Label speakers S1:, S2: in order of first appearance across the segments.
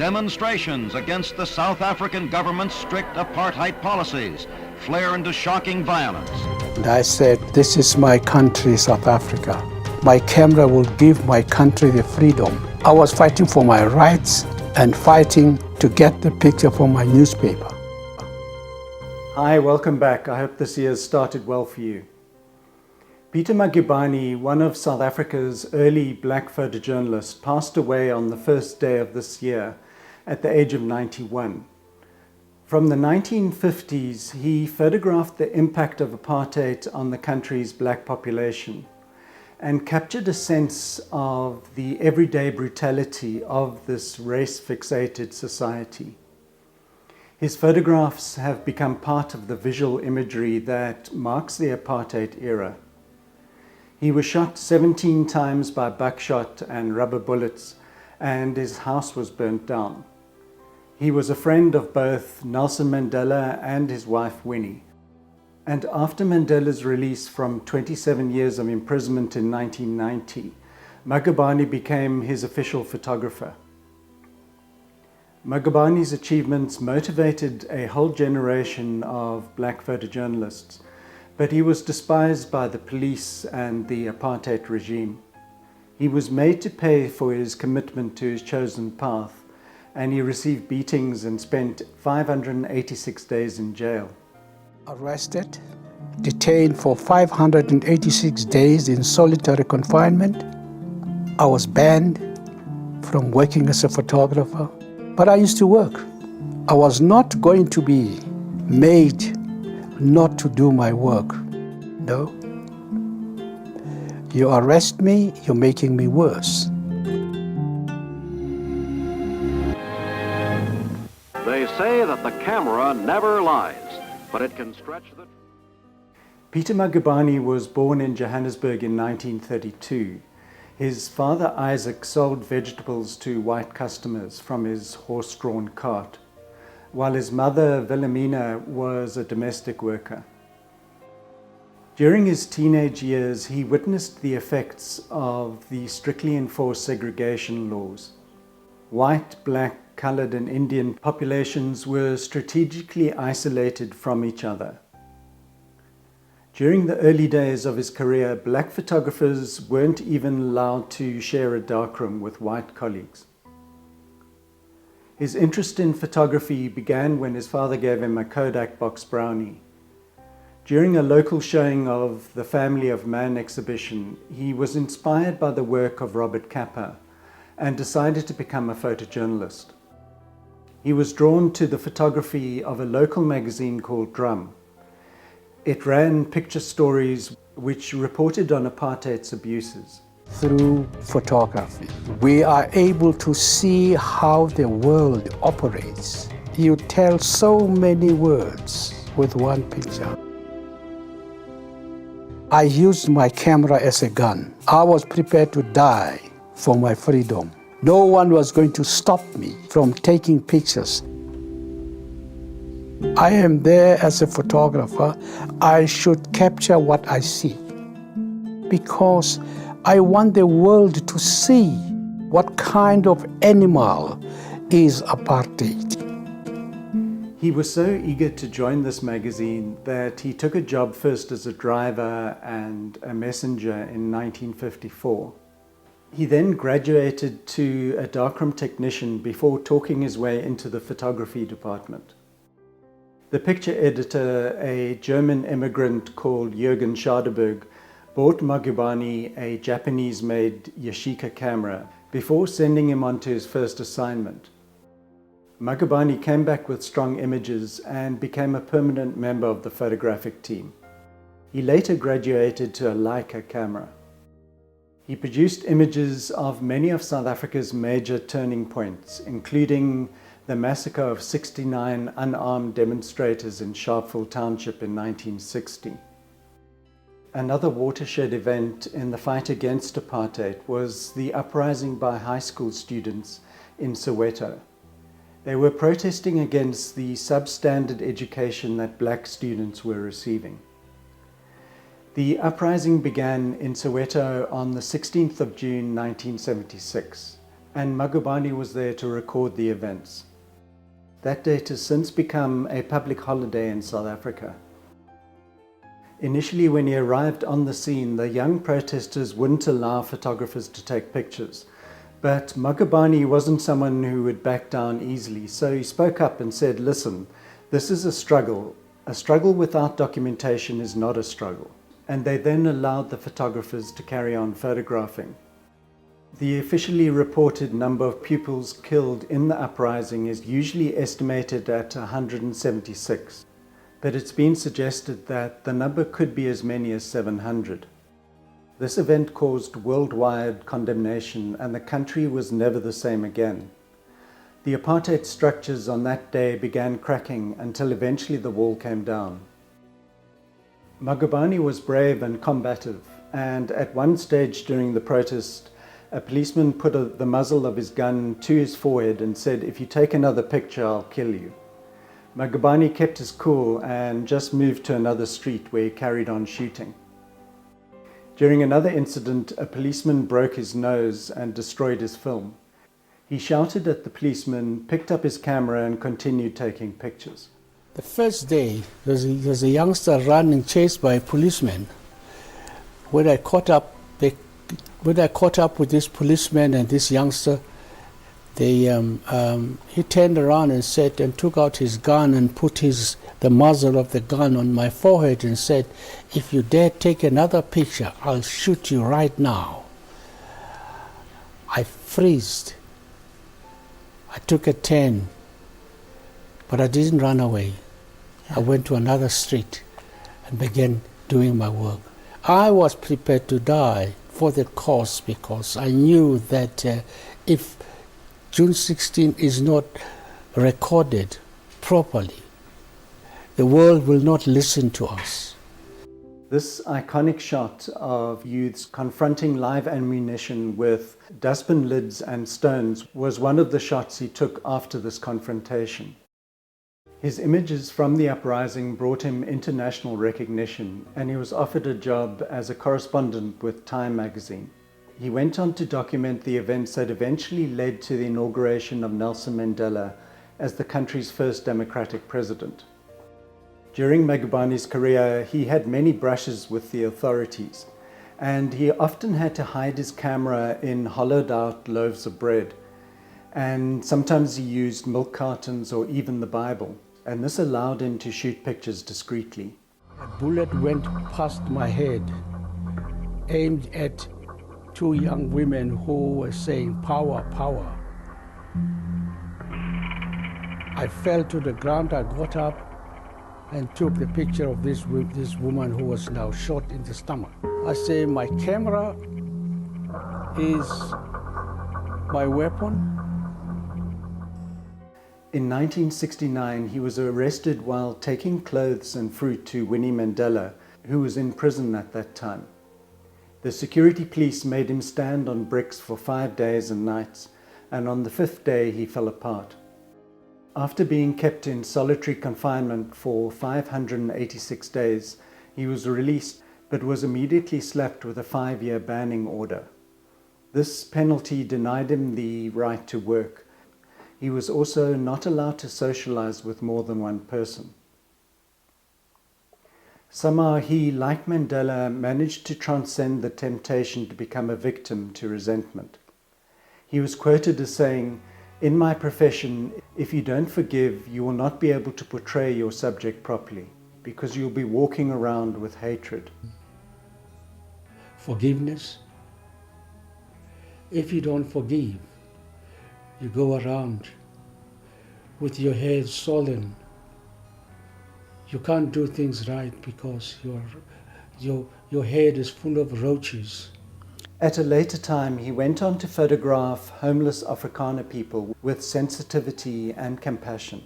S1: Demonstrations against the South African government's strict apartheid policies flare into shocking violence.
S2: And I said, this is my country, South Africa. My camera will give my country the freedom. I was fighting for my rights and fighting to get the picture for my newspaper.
S3: Hi, welcome back. I hope this year has started well for you. Peter Magubane, one of South Africa's early black photojournalists, passed away on the first day of this year at the age of 91. From the 1950s, he photographed the impact of apartheid on the country's black population and captured a sense of the everyday brutality of this race-fixated society. His photographs have become part of the visual imagery that marks the apartheid era. He was shot 17 times by buckshot and rubber bullets, and his house was burnt down. He was a friend of both Nelson Mandela and his wife Winnie. And after Mandela's release from 27 years of imprisonment in 1990, Magubane became his official photographer. Magubane's achievements motivated a whole generation of black photojournalists, but he was despised by the police and the apartheid regime. He was made to pay for his commitment to his chosen path, and he received beatings and spent 586 days in jail.
S2: Arrested, detained for 586 days in solitary confinement. I was banned from working as a photographer, but I used to work. I was not going to be made not to do my work. No. You arrest me, you're making me worse.
S1: They say that the camera never lies, but it can stretch the...
S3: Peter Magubane was born in Johannesburg in 1932. His father Isaac sold vegetables to white customers from his horse-drawn cart, while his mother Wilhelmina was a domestic worker. During his teenage years, he witnessed the effects of the strictly enforced segregation laws. White, black, colored and Indian populations were strategically isolated from each other. During the early days of his career, black photographers weren't even allowed to share a darkroom with white colleagues. His interest in photography began when his father gave him a Kodak box brownie. During a local showing of the Family of Man exhibition, he was inspired by the work of Robert Capa and decided to become a photojournalist. He was drawn to the photography of a local magazine called Drum. It ran picture stories which reported on apartheid's abuses.
S2: Through photography, we are able to see how the world operates. You tell so many words with one picture. I used my camera as a gun. I was prepared to die for my freedom. No one was going to stop me from taking pictures. I am there as a photographer. I should capture what I see, because I want the world to see what kind of animal is apartheid.
S3: He was so eager to join this magazine that he took a job first as a driver and a messenger in 1954. He then graduated to a darkroom technician before talking his way into the photography department. The picture editor, a German immigrant called Jürgen Schadeberg, bought Magubane a Japanese-made Yashica camera before sending him on to his first assignment. Magubane came back with strong images and became a permanent member of the photographic team. He later graduated to a Leica camera. He produced images of many of South Africa's major turning points, including the massacre of 69 unarmed demonstrators in Sharpeville Township in 1960. Another watershed event in the fight against apartheid was the uprising by high school students in Soweto. They were protesting against the substandard education that black students were receiving. The uprising began in Soweto on the 16th of June 1976, and Magubane was there to record the events. That date has since become a public holiday in South Africa. Initially, when he arrived on the scene, the young protesters wouldn't allow photographers to take pictures. But Magubane wasn't someone who would back down easily, so he spoke up and said, "Listen, this is a struggle. A struggle without documentation is not a struggle." And they then allowed the photographers to carry on photographing. The officially reported number of pupils killed in the uprising is usually estimated at 176, but it's been suggested that the number could be as many as 700. This event caused worldwide condemnation, and the country was never the same again. The apartheid structures on that day began cracking until eventually the wall came down. Magubane was brave and combative, and at one stage during the protest, a policeman put the muzzle of his gun to his forehead and said, "If you take another picture, I'll kill you." Magubane kept his cool and just moved to another street where he carried on shooting. During another incident, a policeman broke his nose and destroyed his film. He shouted at the policeman, picked up his camera and continued taking pictures.
S2: The first day, there was a youngster running chased by a policeman. When I caught up with this policeman and this youngster, he turned around and said, and took out his gun and put the muzzle of the gun on my forehead and said, "If you dare take another picture, I'll shoot you right now." I froze. I took a turn, but I didn't run away. I went to another street and began doing my work. I was prepared to die for the cause because I knew that if June 16 is not recorded properly, the world will not listen to us.
S3: This iconic shot of youths confronting live ammunition with dustbin lids and stones was one of the shots he took after this confrontation. His images from the uprising brought him international recognition, and he was offered a job as a correspondent with Time magazine. He went on to document the events that eventually led to the inauguration of Nelson Mandela as the country's first democratic president. During Magubane's career, he had many brushes with the authorities, and he often had to hide his camera in hollowed out loaves of bread, and sometimes he used milk cartons or even the Bible, and this allowed him to shoot pictures discreetly.
S2: A bullet went past my head, aimed at two young women who were saying, "Power, power." I fell to the ground. I got up and took the picture of this woman who was now shot in the stomach. I say, my camera is my weapon.
S3: In 1969, he was arrested while taking clothes and fruit to Winnie Mandela, who was in prison at that time. The security police made him stand on bricks for 5 days and nights, and on the 5th day he fell apart. After being kept in solitary confinement for 586 days, he was released but was immediately slapped with a 5-year banning order. This penalty denied him the right to work. He was also not allowed to socialize with more than one person. Somehow he, like Mandela, managed to transcend the temptation to become a victim to resentment. He was quoted as saying, "In my profession, if you don't forgive, you will not be able to portray your subject properly, because you'll be walking around with hatred."
S2: Forgiveness. If you don't forgive, you go around with your head swollen. You can't do things right because your head is full of roaches.
S3: At a later time, he went on to photograph homeless Afrikaner people with sensitivity and compassion.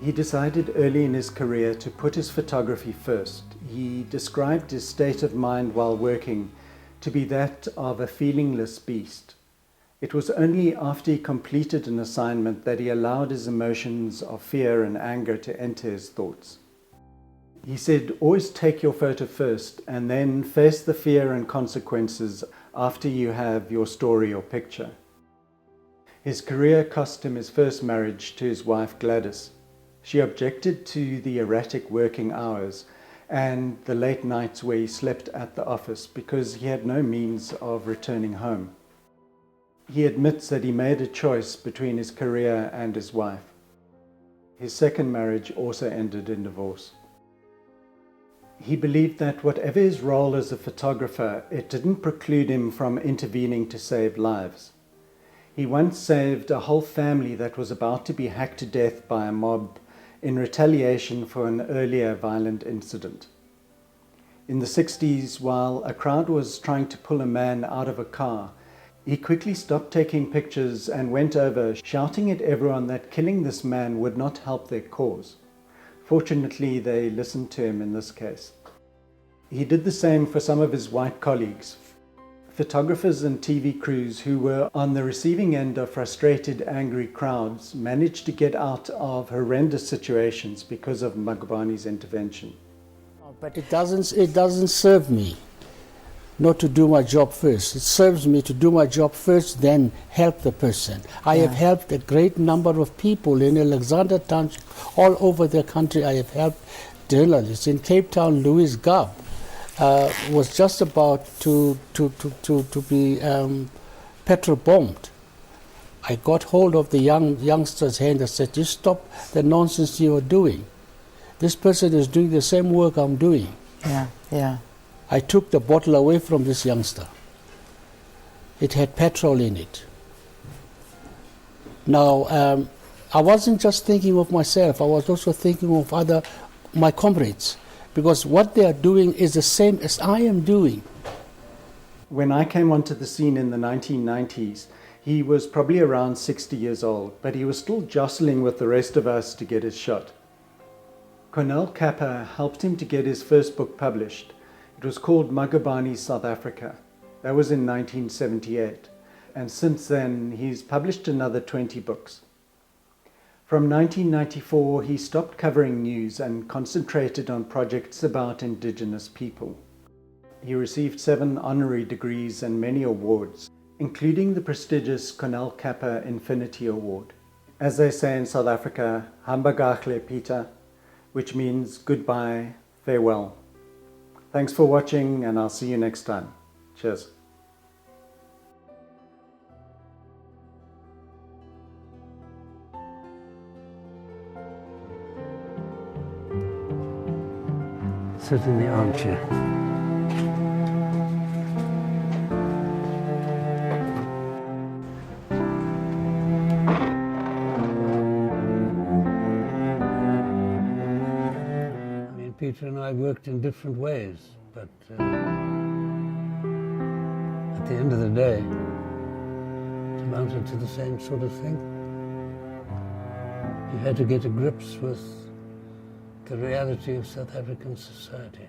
S3: He decided early in his career to put his photography first. He described his state of mind while working to be that of a feelingless beast. It was only after he completed an assignment that he allowed his emotions of fear and anger to enter his thoughts. He said, always take your photo first and then face the fear and consequences after you have your story or picture. His career cost him his first marriage to his wife Gladys. She objected to the erratic working hours and the late nights where he slept at the office because he had no means of returning home. He admits that he made a choice between his career and his wife. His second marriage also ended in divorce. He believed that whatever his role as a photographer, it didn't preclude him from intervening to save lives. He once saved a whole family that was about to be hacked to death by a mob in retaliation for an earlier violent incident. In the 60s, while a crowd was trying to pull a man out of a car, he quickly stopped taking pictures and went over, shouting at everyone that killing this man would not help their cause. Fortunately, they listened to him in this case. He did the same for some of his white colleagues, photographers and TV crews who were on the receiving end of frustrated, angry crowds managed to get out of horrendous situations because of Magubane's intervention.
S2: But it doesn't serve me not to do my job first. It serves me to do my job first, then help the person. I have helped a great number of people in Alexander Township, all over the country. I have helped journalists. In Cape Town, Louis Gab was just about to be petrol bombed. I got hold of the youngster's hand and said, "Just stop the nonsense you are doing. This person is doing the same work I'm doing." I took the bottle away from this youngster. It had petrol in it. Now, I wasn't just thinking of myself, I was also thinking of my comrades, because what they are doing is the same as I am doing.
S3: When I came onto the scene in the 1990s, he was probably around 60 years old, but he was still jostling with the rest of us to get his shot. Cornel Kappa helped him to get his first book published. It was called Magubane, South Africa. That was in 1978. And since then, he's published another 20 books. From 1994, he stopped covering news and concentrated on projects about Indigenous people. He received 7 honorary degrees and many awards, including the prestigious Cornel Kappa Infinity Award. As they say in South Africa, Hamba kahle Peter, which means goodbye, farewell. Thanks for watching, and I'll see you next time. Cheers.
S4: Sit in the armchair. Peter and I worked in different ways, but at the end of the day, it amounted to the same sort of thing. You had to get to grips with the reality of South African society.